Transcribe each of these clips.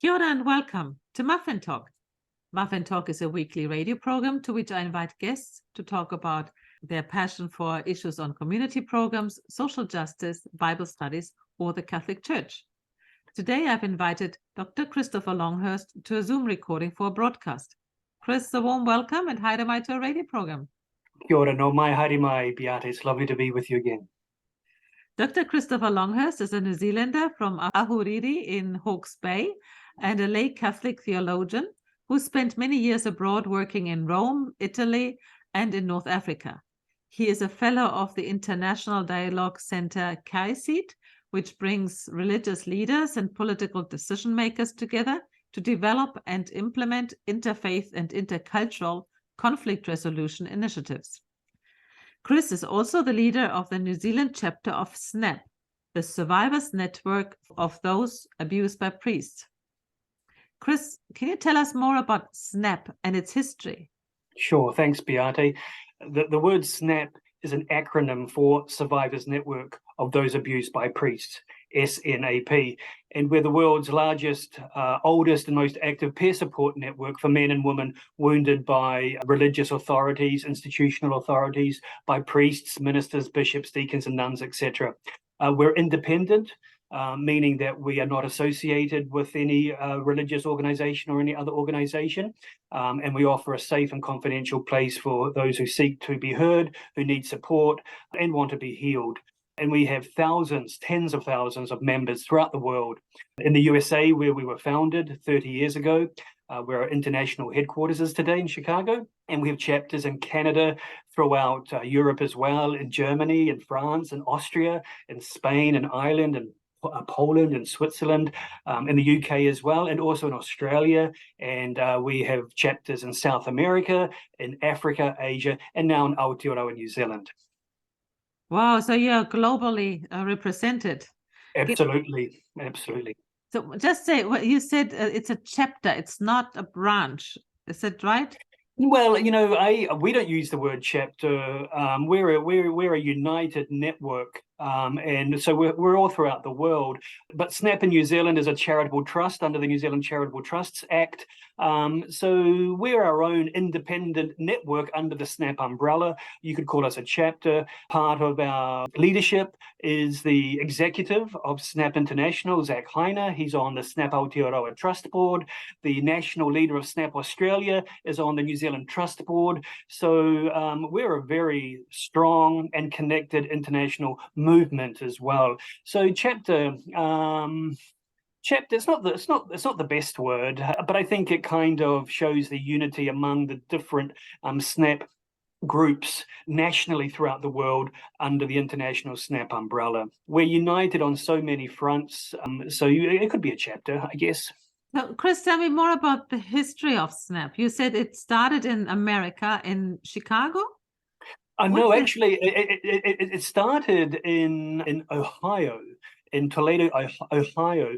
Kia ora and welcome to Muffin Talk. Muffin Talk is a weekly radio program to which I invite guests to talk about their passion for issues on community programs, social justice, Bible studies, or the Catholic Church. Today, I've invited Dr. Christopher Longhurst to a Zoom recording for a broadcast. Chris, a warm welcome and haere mai to a radio program. Kia ora, no mai, haere mai, Beata. It's lovely to be with you again. Dr. Christopher Longhurst is a New Zealander from Ahuriri in Hawke's Bay and a lay Catholic theologian who spent many years abroad working in Rome, Italy, and in North Africa. He is a fellow of the International Dialogue Center CAICIT, which brings religious leaders and political decision makers together to develop and implement interfaith and intercultural conflict resolution initiatives. Chris is also the leader of the New Zealand chapter of SNAP, the Survivors Network of Those Abused by Priests. Chris, can you tell us more about SNAP and its history? Sure, thanks, Beate. The word SNAP is an acronym for Survivors Network of Those Abused by Priests, SNAP, and we're the world's largest, oldest and most active peer support network for men and women wounded by religious authorities, institutional authorities, by priests, ministers, bishops, deacons and nuns, etc. We're independent, meaning that we are not associated with any religious organization or any other organization. And we offer a safe and confidential place for those who seek to be heard, who need support and want to be healed. And we have thousands, tens of thousands of members throughout the world. In the USA, where we were founded 30 years ago, where our international headquarters is today in Chicago. And we have chapters in Canada, throughout Europe as well, in Germany, in France, in Austria, in Spain, in Ireland, and Poland and Switzerland, in the UK as well, and also in Australia. And we have chapters in South America, in Africa, Asia, and now in Aotearoa, New Zealand. Wow, so you're globally represented. Absolutely, absolutely. So just say what you said, it's a chapter, it's not a branch. Is that right? Well, you know, we don't use the word chapter. We're a united network, and so we're all throughout the world. But SNAP in New Zealand is a charitable trust under the New Zealand Charitable Trusts Act. So we're our own independent network under the SNAP umbrella. You could call us a chapter. Part of our leadership is the executive of SNAP International, Zach Heiner. He's on the SNAP Aotearoa Trust Board. The national leader of SNAP Australia is on the New Zealand Trust Board. So we're a very strong and connected international movement as well. So chapter, it's not the best word, but I think it kind of shows the unity among the different SNAP groups nationally throughout the world under the international SNAP umbrella. We're united on so many fronts, so it could be a chapter, I guess. Now, Chris, tell me more about the history of SNAP. You said it started in America, in Chicago? No, actually, it started in Ohio, in Toledo, Ohio,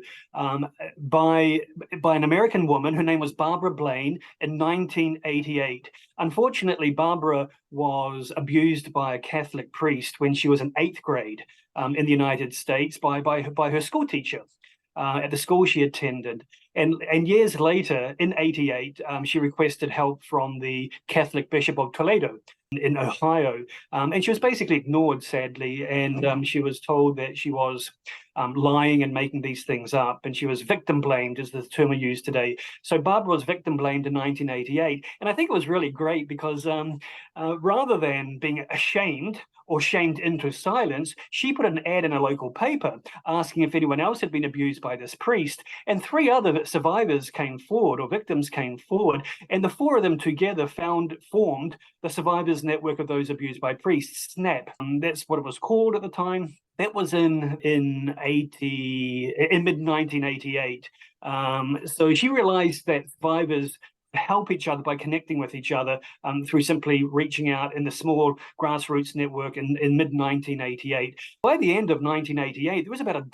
by an American woman. Her name was Barbara Blaine in 1988. Unfortunately, Barbara was abused by a Catholic priest when she was in 8th grade in the United States by her school teacher at the school she attended. And years later, in 88, she requested help from the Catholic Bishop of Toledo in Ohio. And she was basically ignored, sadly. And she was told that she was lying and making these things up. And she was victim blamed, is the term we use today. So Barbara was victim blamed in 1988. And I think it was really great because rather than being ashamed or shamed into silence, she put an ad in a local paper asking if anyone else had been abused by this priest. And 3 other survivors came forward, or victims came forward, and the 4 of them together formed the Survivors Network of Those Abused by Priests, SNAP. That's what it was called at the time. That was in mid-1988. So she realized that survivors help each other by connecting with each other through simply reaching out in the small grassroots network in mid-1988. By the end of 1988, there was about 2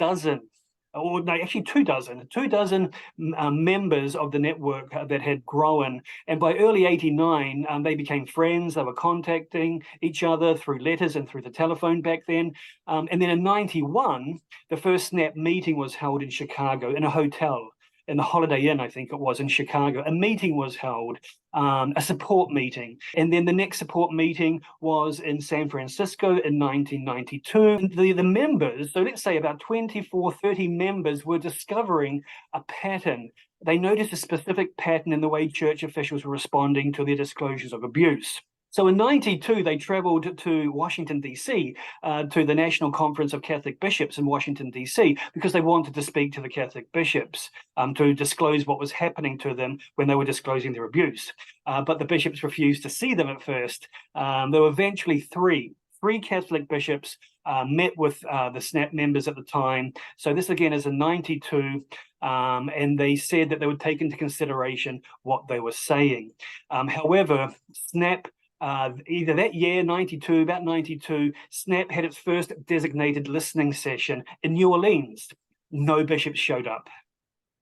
dozen members of the network that had grown. And by early 89, they became friends. They were contacting each other through letters and through the telephone back then. And then in 91, the first SNAP meeting was held in Chicago in a hotel. in the Holiday Inn, I think it was, in Chicago. A meeting was held, a support meeting. And then the next support meeting was in San Francisco in 1992. The members, so let's say about 24, 30 members, were discovering a pattern. They noticed a specific pattern in the way church officials were responding to their disclosures of abuse. So in 92, they traveled to Washington, D.C., to the National Conference of Catholic Bishops in Washington, D.C., because they wanted to speak to the Catholic bishops to disclose what was happening to them when they were disclosing their abuse. But the bishops refused to see them at first. There were eventually three Catholic bishops met with the SNAP members at the time. So this again is in 92. And they said that they would take into consideration what they were saying. However, SNAP, either that year, about 92, SNAP had its first designated listening session in New Orleans. No bishops showed up.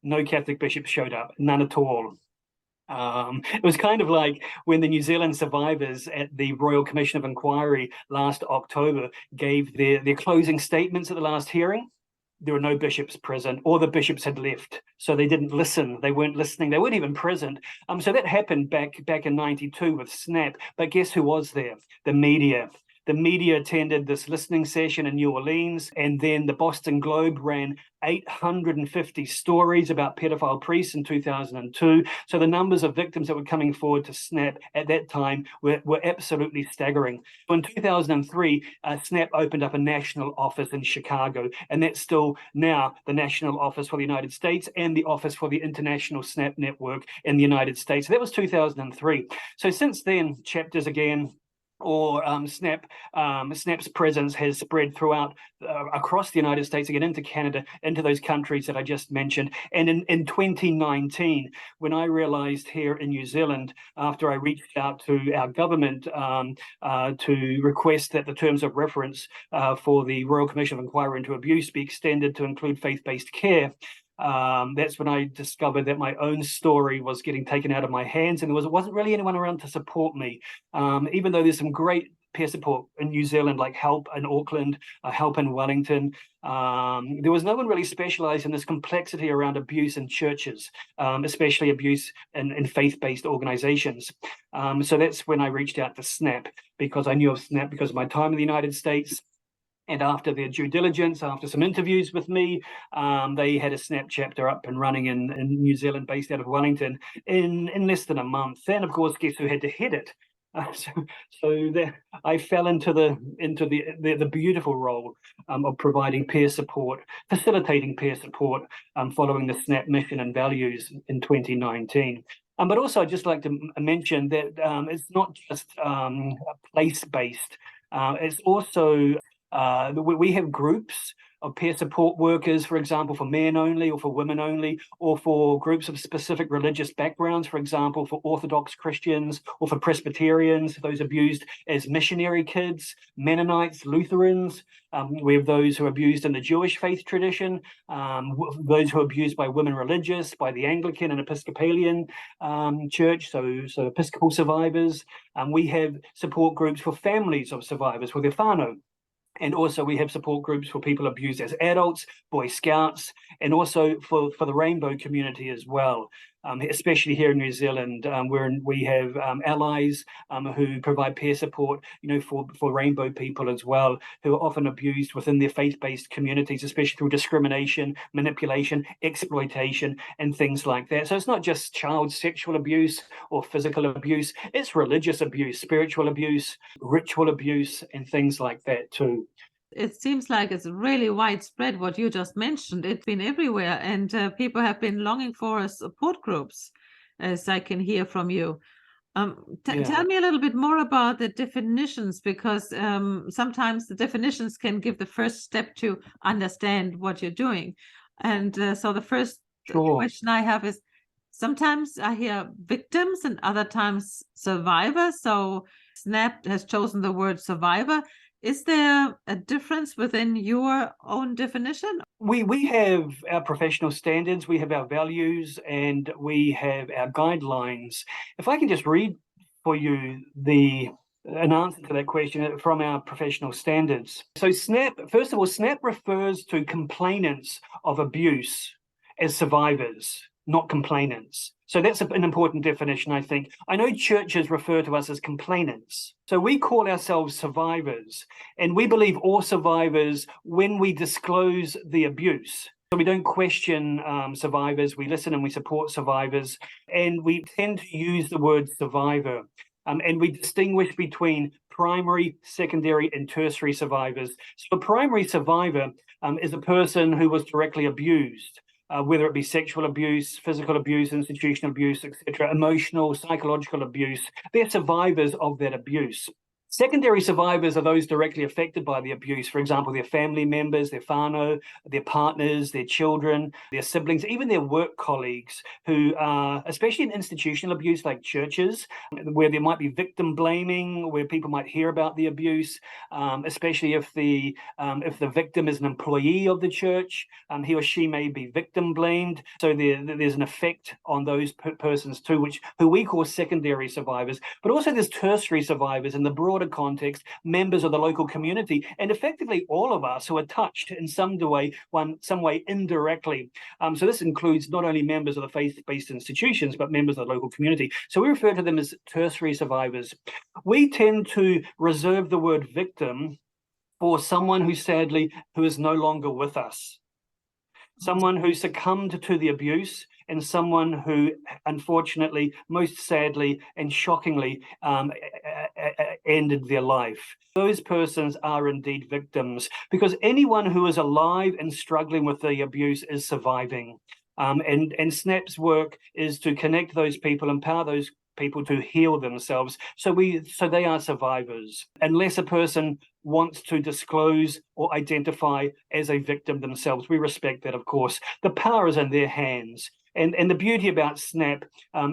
No Catholic bishops showed up, none at all. It was kind of like when the New Zealand survivors at the Royal Commission of Inquiry last October gave their closing statements at the last hearing. There were no bishops present, or the bishops had left, so they didn't listen. They weren't listening. They weren't even present. So that happened back in 92 with SNAP. But guess who was there? The media. The media attended this listening session in New Orleans, and then the Boston Globe ran 850 stories about pedophile priests in 2002. So the numbers of victims that were coming forward to SNAP at that time were absolutely staggering. In 2003, SNAP opened up a national office in Chicago, and that's still now the national office for the United States and the office for the International SNAP Network in the United States. So that was 2003. So since then, chapters again, or SNAP's presence has spread throughout across the United States, again into Canada, into those countries that I just mentioned. And in 2019, when I realized here in New Zealand, after I reached out to our government to request that the terms of reference for the Royal Commission of Inquiry into Abuse be extended to include faith-based care, that's when I discovered that my own story was getting taken out of my hands, and there wasn't really anyone around to support me. Even though there's some great peer support in New Zealand, like Help in Auckland, Help in Wellington, there was no one really specialized in this complexity around abuse in churches, especially abuse in faith-based organizations. So that's when I reached out to SNAP, because I knew of SNAP because of my time in the United States. And after their due diligence, after some interviews with me, they had a SNAP chapter up and running in New Zealand, based out of Wellington, in less than a month. And of course, guess who had to head it? So there, I fell into the beautiful role of providing peer support, facilitating peer support, following the SNAP mission and values in 2019. But also, I'd just like to mention that it's not just place-based. It's also we have groups of peer support workers, for example, for men only or for women only, or for groups of specific religious backgrounds, for example, for Orthodox Christians or for Presbyterians, those abused as missionary kids, Mennonites, Lutherans. We have those who are abused in the Jewish faith tradition, those who are abused by women religious, by the Anglican and Episcopalian church, so Episcopal survivors. We have support groups for families of survivors, for their whānau. And also we have support groups for people abused as adults, Boy Scouts, and also for the rainbow community as well, especially here in New Zealand, where we have allies who provide peer support, for rainbow people as well, who are often abused within their faith-based communities, especially through discrimination, manipulation, exploitation, and things like that. So it's not just child sexual abuse or physical abuse, it's religious abuse, spiritual abuse, ritual abuse, and things like that too. It seems like it's really widespread, what you just mentioned. It's been everywhere, and people have been longing for support groups, as I can hear from you. Tell me a little bit more about the definitions, because sometimes the definitions can give the first step to understand what you're doing. And so the first question I have is, sometimes I hear victims and other times survivors. So SNAP has chosen the word survivor. Is there a difference within your own definition? We have our professional standards, we have our values, and we have our guidelines. If I can just read for you an answer to that question from our professional standards. So SNAP, first of all, SNAP refers to complainants of abuse as survivors. not complainants. So that's an important definition, I think. I know churches refer to us as complainants. So we call ourselves survivors, and we believe all survivors when we disclose the abuse. So we don't question survivors. We listen and we support survivors, and we tend to use the word survivor. And we distinguish between primary, secondary, and tertiary survivors. So a primary survivor is a person who was directly abused, whether it be sexual abuse, physical abuse, institutional abuse, etc., emotional, psychological abuse. They're survivors of that abuse. Secondary survivors are those directly affected by the abuse. For example, their family members, their whānau, their partners, their children, their siblings, even their work colleagues who are, especially in institutional abuse like churches, where there might be victim blaming, where people might hear about the abuse, especially if the victim is an employee of the church, he or she may be victim blamed. So there's an effect on those persons too, who we call secondary survivors. But also there's tertiary survivors in the broader context, members of the local community, and effectively all of us who are touched in some way indirectly. So this includes not only members of the faith-based institutions, but members of the local community. So we refer to them as tertiary survivors. We tend to reserve the word victim for someone who is no longer with us. Someone who succumbed to the abuse, and someone who, unfortunately, most sadly and shockingly, ended their life. Those persons are indeed victims, because anyone who is alive and struggling with the abuse is surviving. And SNAP's work is to connect those people, empower those people to heal themselves. So they are survivors, unless a person wants to disclose or identify as a victim themselves. We respect that, of course. The power is in their hands. And the beauty about SNAP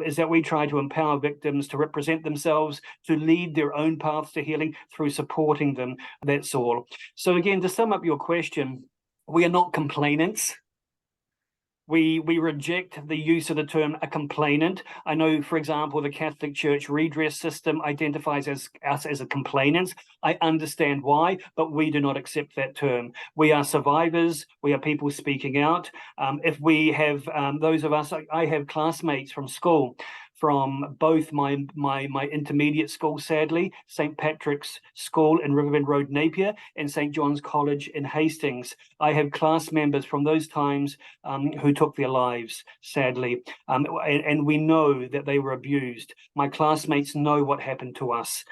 is that we try to empower victims to represent themselves, to lead their own paths to healing through supporting them. That's all. So again, to sum up your question, we are not complainants. We reject the use of the term a complainant. I know, for example, the Catholic Church redress system identifies us as a complainant. I understand why, but we do not accept that term. We are survivors. We are people speaking out. If we have those of us, I have classmates from school, from both my intermediate school, sadly, St. Patrick's School in Riverbend Road, Napier, and St. John's College in Hastings. I have class members from those times who took their lives, sadly, and we know that they were abused. My classmates know what happened to us.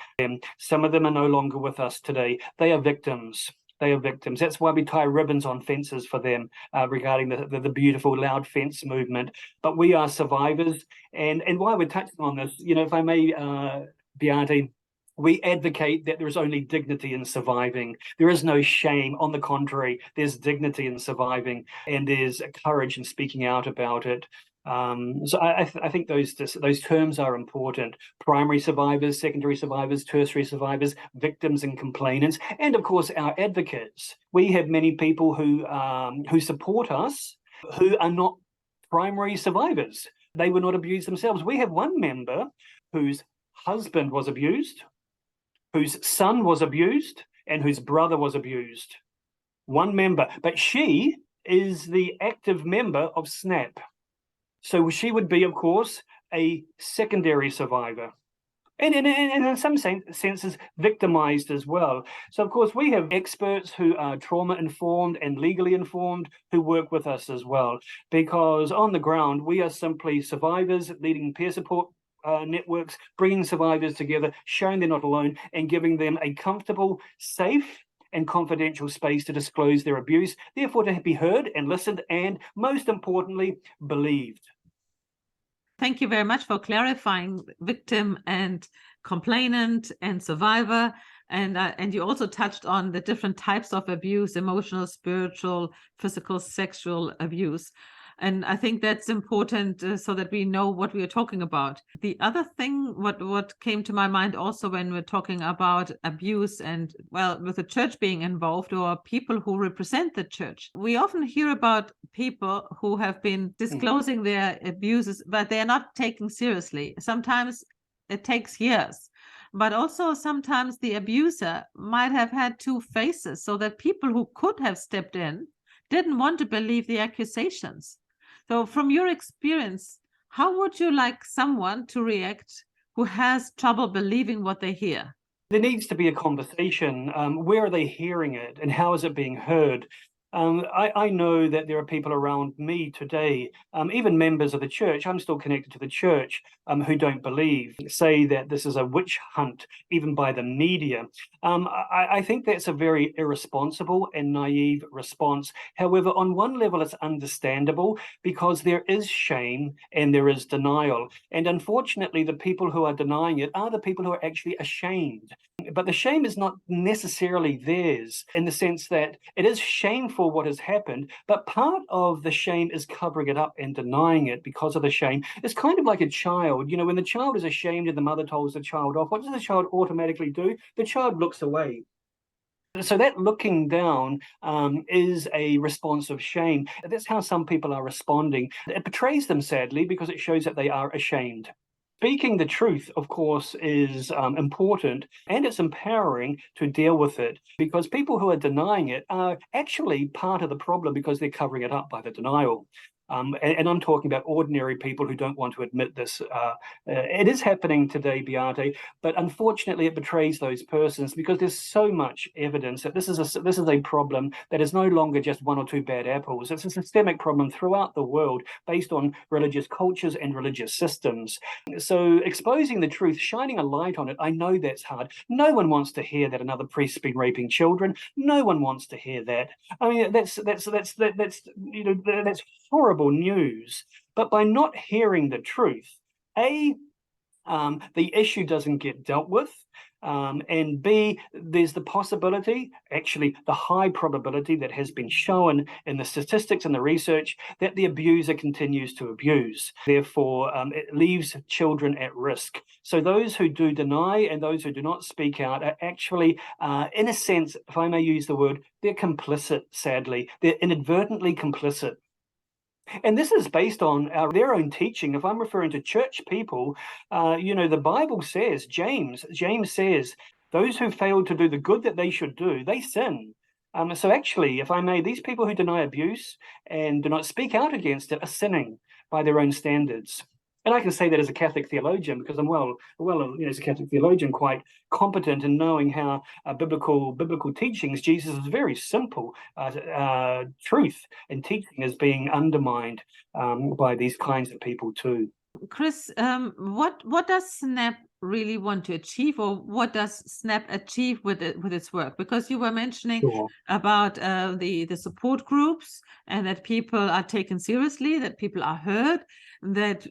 Some of them are no longer with us today. They are victims. They are victims. That's why we tie ribbons on fences for them regarding the beautiful loud fence movement. But we are survivors. And while we're touching on this, if I may, Beate, we advocate that there is only dignity in surviving. There is no shame. On the contrary, there's dignity in surviving, and there's courage in speaking out about it. So I think those terms are important: primary survivors, secondary survivors, tertiary survivors, victims and complainants, and of course our advocates. We have many people who support us who are not primary survivors. They were not abused themselves. We have one member whose husband was abused, whose son was abused, and whose brother was abused. One member, but she is the active member of SNAP. So she would be, of course, a secondary survivor, and in some senses victimized as well. So, of course, we have experts who are trauma-informed and legally informed who work with us as well, because on the ground, we are simply survivors leading peer support networks, bringing survivors together, showing they're not alone, and giving them a comfortable, safe, and confidential space to disclose their abuse, therefore to be heard and listened, and most importantly, believed. Thank you very much for clarifying victim and complainant and survivor. And you also touched on the different types of abuse: emotional, spiritual, physical, sexual abuse. And I think that's important so that we know what we are talking about. The other thing, what came to my mind also when we're talking about abuse and, well, with the church being involved or people who represent the church, we often hear about people who have been disclosing their abuses, but they're not taken seriously. Sometimes it takes years. But also sometimes the abuser might have had two faces, so that people who could have stepped in didn't want to believe the accusations. So from your experience, how would you like someone to react who has trouble believing what they hear? There needs to be a conversation. Where are they hearing it and how is it being heard? I know that there are people around me today, even members of the church, I'm still connected to the church, who don't believe, say that this is a witch hunt, even by the media. I think that's a very irresponsible and naive response. However, on one level, it's understandable because there is shame and there is denial. And unfortunately, the people who are denying it are the people who are actually ashamed. But the shame is not necessarily theirs in the sense that it is shameful what has happened, but part of the shame is covering it up and denying it because of the shame. It's kind of like a child. You know, when the child is ashamed and the mother tells the child off, what does the child automatically do? The child looks away. So that looking down is a response of shame. That's how some people are responding. It betrays them, sadly, because it shows that they are ashamed. Speaking the truth, of course, is important, and it's empowering to deal with it, because people who are denying it are actually part of the problem because they're covering it up by the denial. And I'm talking about ordinary people who don't want to admit this. It is happening today, Beate, but unfortunately it betrays those persons because there's so much evidence that this is a problem that is no longer just one or two bad apples. It's a systemic problem throughout the world based on religious cultures and religious systems. So exposing the truth, shining a light on it, I know that's hard. No one wants to hear that another priest's been raping children. No one wants to hear that. I mean, that's horrible news. But by not hearing the truth, the issue doesn't get dealt with, and B, there's the possibility, actually the high probability that has been shown in the statistics and the research, that the abuser continues to abuse. Therefore, it leaves children at risk. So those who do deny and those who do not speak out are actually, in a sense, if I may use the word, they're complicit, sadly. They're inadvertently complicit. And this is based on their own teaching. If I'm referring to church people, the Bible says, James says, those who fail to do the good that they should do, they sin. So actually, if I may, these people who deny abuse and do not speak out against it are sinning by their own standards. And I can say that as a Catholic theologian because I'm as a Catholic theologian, quite competent in knowing how biblical teachings, Jesus is very simple. Truth and teaching is being undermined by these kinds of people too. Chris, what does SNAP really want to achieve, or what does SNAP achieve with its work? Because you were mentioning about the support groups, and that people are taken seriously, that people are heard, that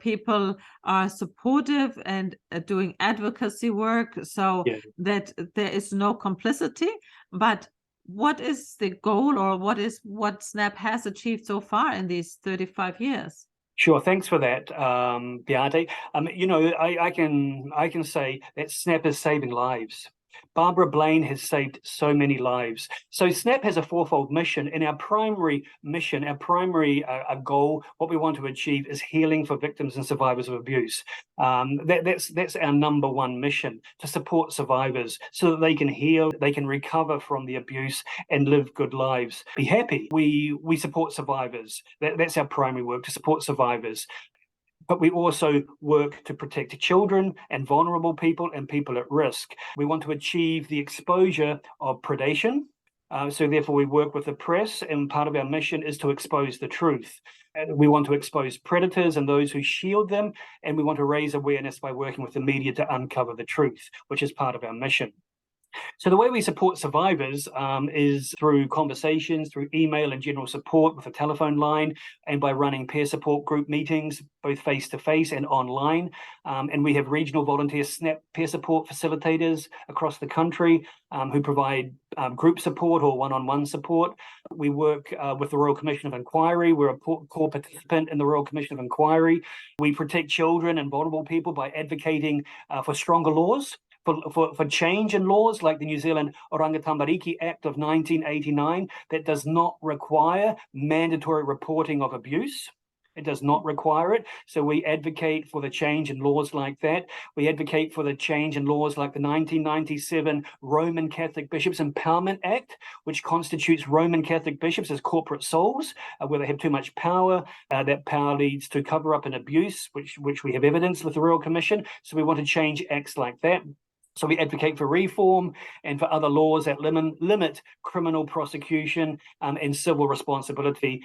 people are supportive and doing advocacy work, so that there is no complicity. But what is the goal, or what SNAP has achieved so far in these 35 years? Sure, thanks for that, Beate. I can say that SNAP is saving lives. Barbara Blaine has saved so many lives. So SNAP has a fourfold mission, and our primary mission, our primary goal, what we want to achieve is healing for victims and survivors of abuse. That's our number one mission, to support survivors so that they can heal, they can recover from the abuse and live good lives. Be happy. We support survivors. That's our primary work, to support survivors. But we also work to protect children and vulnerable people and people at risk. We want to achieve the exposure of predation. So therefore, we work with the press, and part of our mission is to expose the truth. We want to expose predators and those who shield them, and we want to raise awareness by working with the media to uncover the truth, which is part of our mission. So the way we support survivors is through conversations, through email and general support with a telephone line, and by running peer support group meetings, both face-to-face and online. And we have regional volunteer SNAP peer support facilitators across the country who provide group support or one-on-one support. We work with the Royal Commission of Inquiry. We're a core participant in the Royal Commission of Inquiry. We protect children and vulnerable people by advocating for stronger laws, for change in laws like the New Zealand Orangatambariki Act of 1989 that does not require mandatory reporting of abuse. It does not require it. So we advocate for the change in laws like that. We advocate for the change in laws like the 1997 Roman Catholic Bishops Empowerment Act, which constitutes Roman Catholic bishops as corporate souls, where they have too much power. That power leads to cover-up and abuse, which we have evidence with the Royal Commission. So we want to change acts like that. So we advocate for reform and for other laws that limit criminal prosecution and civil responsibility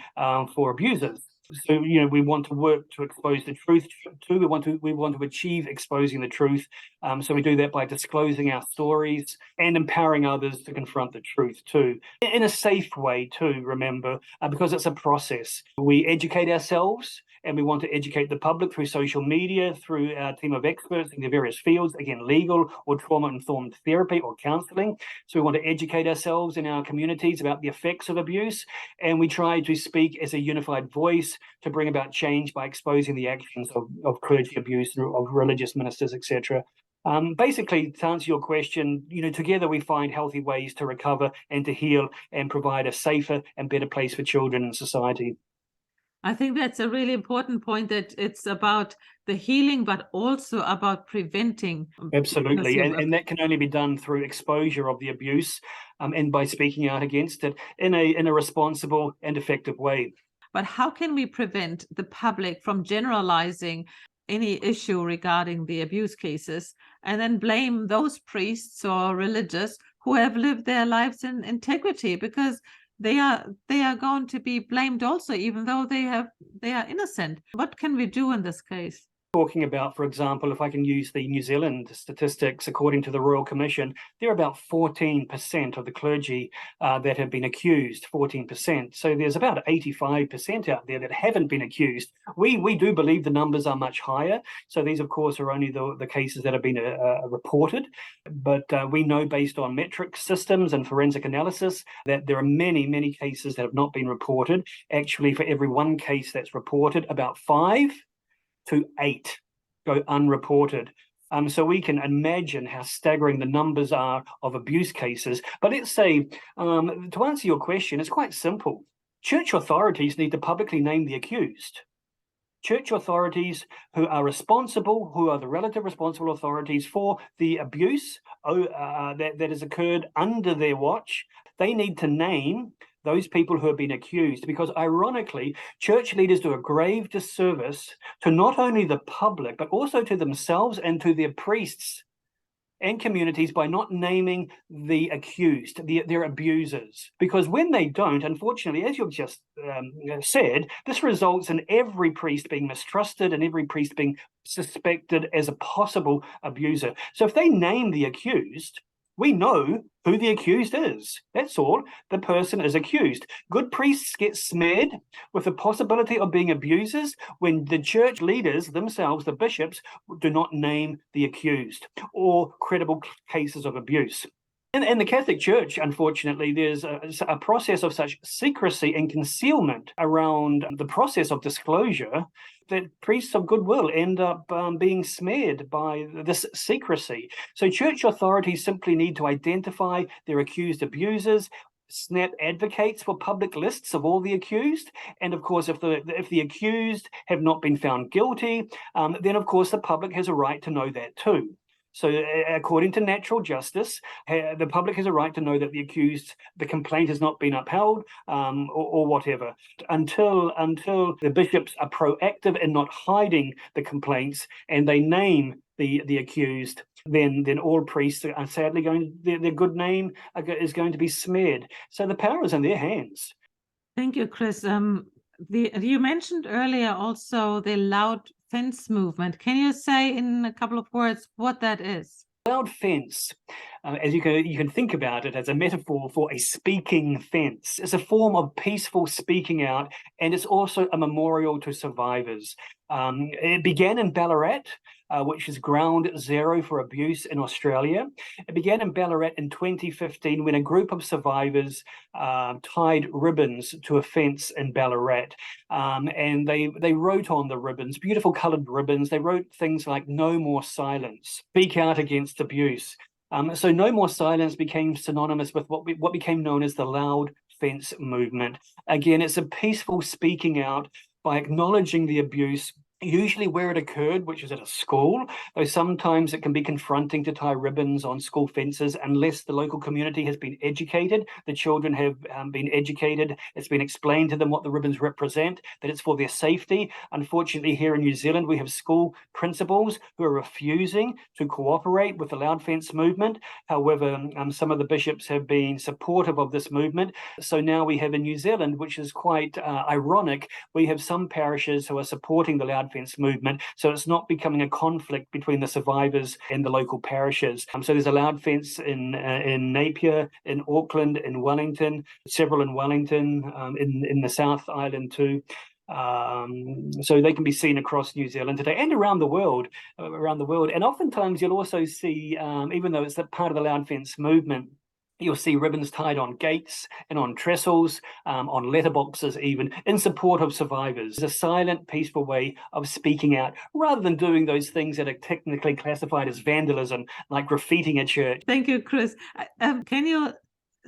for abusers. So, we want to work to expose the truth too. We want to achieve exposing the truth. So we do that by disclosing our stories and empowering others to confront the truth too, in a safe way too, remember, because it's a process. We educate ourselves, and we want to educate the public through social media, through our team of experts in the various fields, again, legal or trauma-informed therapy or counseling. So we want to educate ourselves in our communities about the effects of abuse, and we try to speak as a unified voice to bring about change by exposing the actions of clergy abuse, of religious ministers, etc. Basically, to answer your question, together we find healthy ways to recover and to heal and provide a safer and better place for children in society. I think that's a really important point, that it's about the healing, but also about preventing. Absolutely. And that can only be done through exposure of the abuse and by speaking out against it in a responsible and effective way. But how can we prevent the public from generalizing any issue regarding the abuse cases and then blame those priests or religious who have lived their lives in integrity? Because they are going to be blamed also, even though they are innocent. What can we do in this case? Talking about, for example, if I can use the New Zealand statistics, according to the Royal Commission, there are about 14% of the clergy that have been accused, 14%. So there's about 85% out there that haven't been accused. We do believe the numbers are much higher. So these, of course, are only the cases that have been reported. But we know, based on metric systems and forensic analysis, that there are many, many cases that have not been reported. Actually, for every one case that's reported, about 5 to 8 go unreported. So we can imagine how staggering the numbers are of abuse cases. But let's say, to answer your question, it's quite simple. Church authorities need to publicly name the accused. Church authorities who are responsible, who are the relative responsible authorities for the abuse that has occurred under their watch, they need to name those people who have been accused, because ironically, church leaders do a grave disservice to not only the public, but also to themselves and to their priests and communities by not naming the accused, their abusers. Because when they don't, unfortunately, as you've just said, this results in every priest being mistrusted and every priest being suspected as a possible abuser. So if they name the accused, we know who the accused is. That's all. The person is accused. Good priests get smeared with the possibility of being abusers when the church leaders themselves, the bishops, do not name the accused or credible cases of abuse. In the Catholic Church, unfortunately, there's a process of such secrecy and concealment around the process of disclosure that priests of goodwill end up being smeared by this secrecy. So church authorities simply need to identify their accused abusers, SNAP advocates for public lists of all the accused, and of course, if the accused have not been found guilty, then of course the public has a right to know that too. So according to natural justice, the public has a right to know that the complaint has not been upheld or whatever. Until the bishops are proactive in not hiding the complaints and they name the accused, then all priests are sadly their good name is going to be smeared. So the power is in their hands. Thank you, Chris. You mentioned earlier also the loud fence movement. Can you say in a couple of words what that is? Loud fence, as you can think about it as a metaphor for a speaking fence. It's a form of peaceful speaking out, and it's also a memorial to survivors. It began in Ballarat, which is ground zero for abuse in Australia. It began in Ballarat in 2015 when a group of survivors tied ribbons to a fence in Ballarat. And they wrote on the ribbons, beautiful coloured ribbons, they wrote things like "No more silence, speak out against abuse." So "No more silence" became synonymous with what became known as the loud fence movement. Again, it's a peaceful speaking out by acknowledging the abuse, usually where it occurred, which is at a school, though sometimes it can be confronting to tie ribbons on school fences unless the local community has been educated. The children have been educated. It's been explained to them what the ribbons represent, that it's for their safety. Unfortunately, here in New Zealand, we have school principals who are refusing to cooperate with the Loud Fence movement. However, some of the bishops have been supportive of this movement. So now we have in New Zealand, which is quite ironic, we have some parishes who are supporting the Loud Fence movement, so it's not becoming a conflict between the survivors and the local parishes. So there's a Loud Fence in Napier, in Auckland, in Wellington, several in Wellington, in the South Island too. So they can be seen across New Zealand today and around the world. And oftentimes you'll also see, even though it's part of the Loud Fence movement, you'll see ribbons tied on gates and on trestles, on letterboxes even, in support of survivors. It's a silent, peaceful way of speaking out, rather than doing those things that are technically classified as vandalism, like graffitiing a church. Thank you, Chris. Can you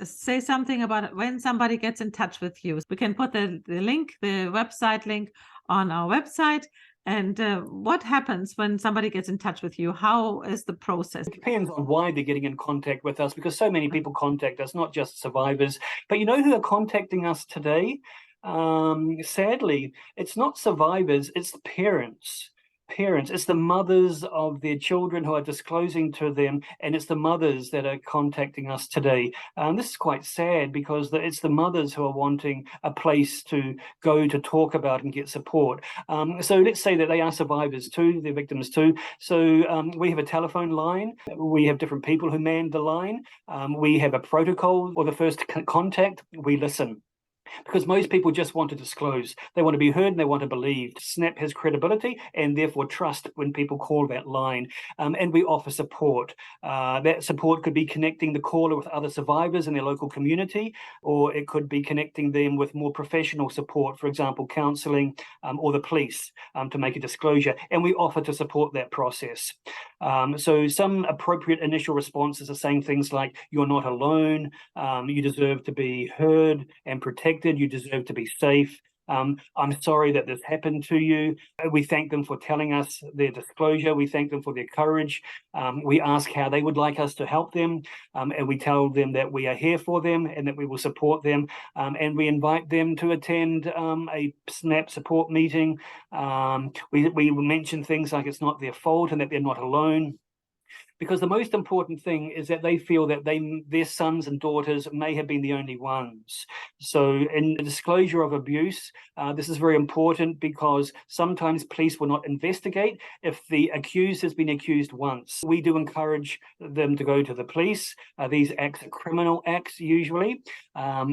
say something about when somebody gets in touch with you? We can put the link, the website link on our website. And what happens when somebody gets in touch with you? How is the process? It depends on why they're getting in contact with us, because so many people contact us, not just survivors. But you know who are contacting us today? Sadly, it's not survivors, it's the parents. It's the mothers of their children who are disclosing to them, and it's the mothers that are contacting us today. This is quite sad, because it's the mothers who are wanting a place to go to talk about and get support. So let's say that they are survivors too, they're victims too. So we have a telephone line, we have different people who man the line, we have a protocol for the first contact, we listen. Because most people just want to disclose. They want to be heard and they want to believe. SNAP has credibility and therefore trust when people call that line. And we offer support. That support could be connecting the caller with other survivors in their local community, or it could be connecting them with more professional support, for example, counselling or the police to make a disclosure. And we offer to support that process. So some appropriate initial responses are saying things like, you're not alone, you deserve to be heard and protected, you deserve to be safe. I'm sorry that this happened to you. We thank them for telling us their disclosure. We thank them for their courage. We ask how they would like us to help them. And we tell them that we are here for them and that we will support them. And we invite them to attend a SNAP support meeting. We mention things like it's not their fault and that they're not alone. Because the most important thing is that they feel that their sons and daughters may have been the only ones. So in the disclosure of abuse, this is very important, because sometimes police will not investigate if the accused has been accused once. We do encourage them to go to the police. These acts are criminal acts usually,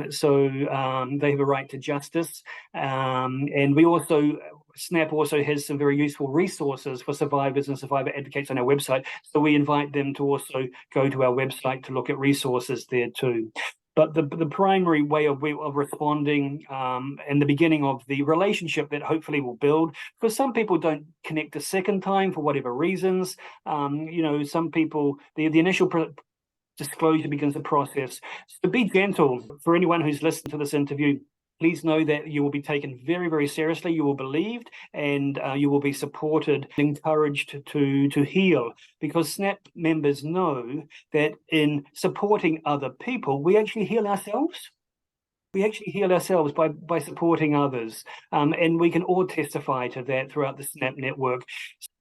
so they have a right to justice. And we also, SNAP also has some very useful resources for survivors and survivor advocates on our website. So we invite them to also go to our website to look at resources there too. But the primary way of responding and the beginning of the relationship that hopefully will build, because some people don't connect a second time for whatever reasons. Some people, the initial disclosure begins the process. So be gentle. For anyone who's listened to this interview, please know that you will be taken very, very seriously. You will be believed, and you will be supported, encouraged to heal, because SNAP members know that in supporting other people, we actually heal ourselves. We actually heal ourselves by supporting others, and we can all testify to that throughout the SNAP network.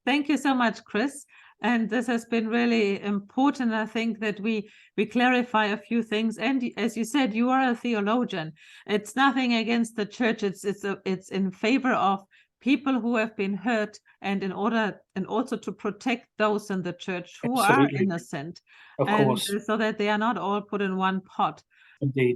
Thank you so much, Chris. And this has been really important. I think that we clarify a few things. And as you said, you are a theologian. It's nothing against the church. It's in favor of people who have been hurt, and also to protect those in the church who Absolutely. are innocent, Of course. so that they are not all put in one pot. Indeed.